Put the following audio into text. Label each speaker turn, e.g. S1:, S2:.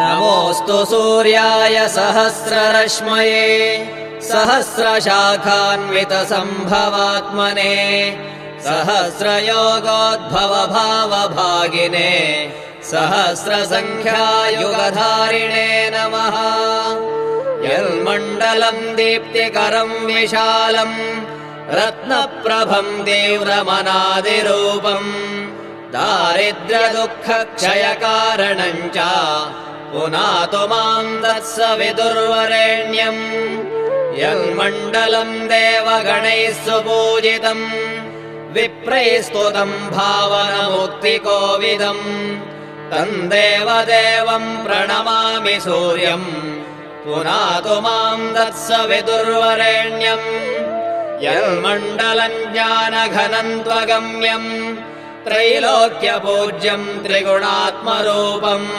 S1: नमोऽस्तु सूर्याय सहस्ररश्मये सहस्रशाखान्वितसम्भवात्मने सहस्रयोगोद्भवभावभागिने सहस्रसङ्ख्यायुगधारिणे नमः। यन्मण्डलम् दीप्तिकरम् विशालम् रत्नप्रभम् तीव्रमनादिरूपम् दारिद्र्यदुःखक्षयकारणम् च पुनातु माम् तत्सवितुर्वरेण्यम्। यन्मण्डलम् देवगणैः सुपूजितम् विप्रैस्तुतम् भावनमुक्तिकोविदम् तम् देवदेवम् प्रणमामि सूर्यम् पुनातु माम् तत्सवितुर्वरेण्यम्। यन्मण्डलम् ज्ञानघनम् त्वगम्यम् त्रैलोक्यपूज्यम् त्रिगुणात्मरूपम्